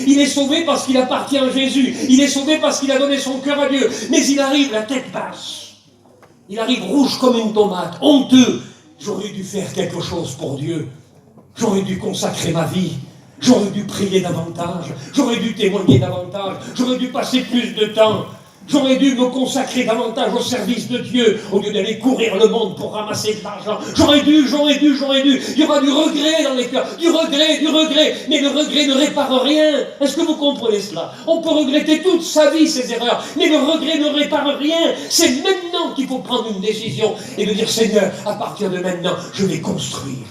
Il est sauvé parce qu'il appartient à Jésus. Il est sauvé parce qu'il a donné son cœur à Dieu. Mais il arrive la tête basse. Il arrive rouge comme une tomate, honteux. J'aurais dû faire quelque chose pour Dieu. J'aurais dû consacrer ma vie. J'aurais dû prier davantage. J'aurais dû témoigner davantage. J'aurais dû passer plus de temps. J'aurais dû me consacrer davantage au service de Dieu au lieu d'aller courir le monde pour ramasser de l'argent. J'aurais dû. Il y aura du regret dans les cœurs. Du regret. Mais le regret ne répare rien. Est-ce que vous comprenez cela? On peut regretter toute sa vie ses erreurs, mais le regret ne répare rien. C'est maintenant qu'il faut prendre une décision et de dire, Seigneur, à partir de maintenant, je vais construire.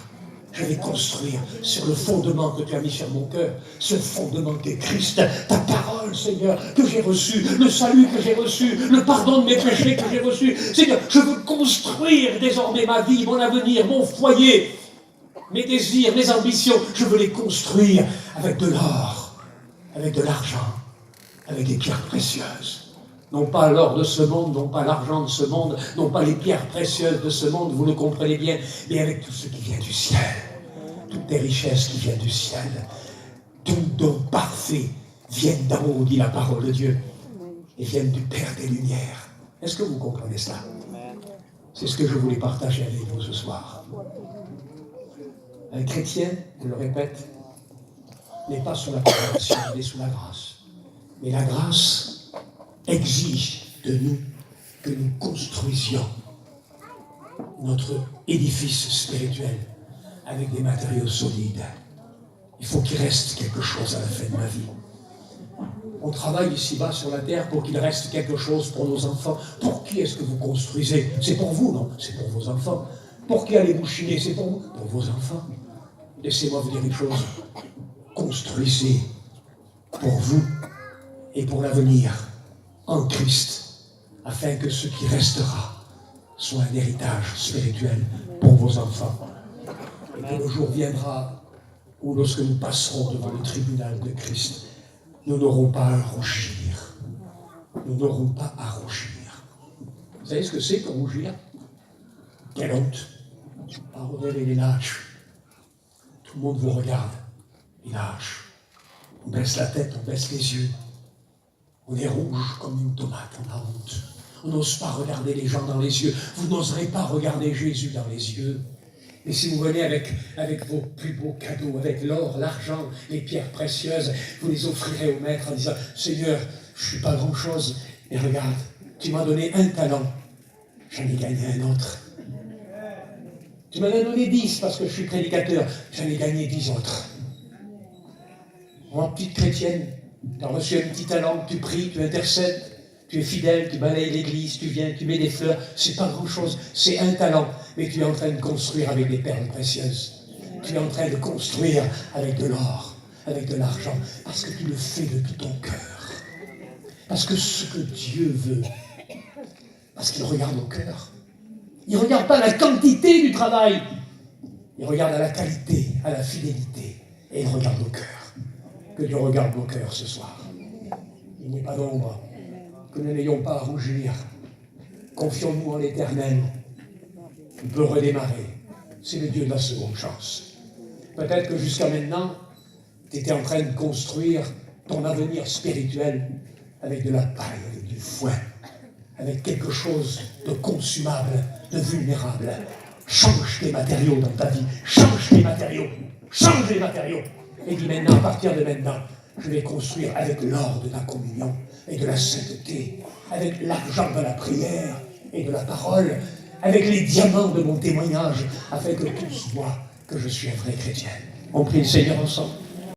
Je vais construire sur le fondement que tu as mis sur mon cœur, ce fondement qu'est Christ, ta parole, Seigneur, que j'ai reçue, le salut que j'ai reçu, le pardon de mes péchés que j'ai reçu. Seigneur, je veux construire désormais ma vie, mon avenir, mon foyer, mes désirs, mes ambitions. Je veux les construire avec de l'or, avec de l'argent, avec des pierres précieuses. Non pas l'or de ce monde, non pas l'argent de ce monde, non pas les pierres précieuses de ce monde, vous le comprenez bien, mais avec tout ce qui vient du ciel. Toutes les richesses qui viennent du ciel. Tout don parfait viennent d'en haut, dit la parole de Dieu, et viennent du Père des Lumières. Est-ce que vous comprenez cela? C'est ce que je voulais partager avec vous ce soir. Un chrétien, je le répète, n'est pas sous la condamnation, il est sous la grâce. Mais la grâce exige de nous que nous construisions notre édifice spirituel avec des matériaux solides. Il faut qu'il reste quelque chose à la fin de ma vie. On travaille ici-bas sur la terre pour qu'il reste quelque chose pour nos enfants. Pour qui est-ce que vous construisez? C'est pour vous, non? C'est pour vos enfants. Pour qui allez-vous chiner? C'est pour vous? Pour vos enfants. Laissez-moi vous dire une chose. Construisez pour vous et pour l'avenir en Christ, afin que ce qui restera soit un héritage spirituel pour vos enfants. Et que le jour viendra où, lorsque nous passerons devant le tribunal de Christ, nous n'aurons pas à rougir. Nous n'aurons pas à rougir. Vous savez ce que c'est que rougir? Quelle honte! Pardonnez les lâches. Tout le monde vous regarde. Les lâches. On baisse la tête, on baisse les yeux. On est rouge comme une tomate, on a honte. On n'ose pas regarder les gens dans les yeux. Vous n'oserez pas regarder Jésus dans les yeux. Et si vous venez avec vos plus beaux cadeaux, avec l'or, l'argent, les pierres précieuses, vous les offrirez au Maître en disant, Seigneur, je ne suis pas grand-chose, mais regarde, tu m'as donné un talent, j'en ai gagné un autre. Tu m'en as donné 10 parce que je suis prédicateur, j'en ai gagné 10 autres. Moi, petite chrétienne, tu as reçu un petit talent, tu pries, tu intercèdes, tu es fidèle, tu balayes l'église, tu viens, tu mets des fleurs, c'est pas grand-chose, c'est un talent, mais tu es en train de construire avec des perles précieuses. Tu es en train de construire avec de l'or, avec de l'argent, parce que tu le fais de tout ton cœur. Parce que ce que Dieu veut, parce qu'il regarde au cœur. Il ne regarde pas la quantité du travail, il regarde à la qualité, à la fidélité, et il regarde au cœur. Que Dieu regarde nos cœurs ce soir. Il n'y a pas d'ombre. Que nous n'ayons pas à rougir. Confions-nous en l'Éternel. Il peut redémarrer. C'est le Dieu de la seconde chance. Peut-être que jusqu'à maintenant, tu étais en train de construire ton avenir spirituel avec de la paille, avec du foin, avec quelque chose de consumable, de vulnérable. Change tes matériaux dans ta vie. Change tes matériaux. Change les matériaux. Et dis maintenant, à partir de maintenant, je vais construire avec l'or de la communion et de la sainteté, avec l'argent de la prière et de la parole, avec les diamants de mon témoignage, afin que tous voient que je suis un vrai chrétien. On prie le Seigneur ensemble.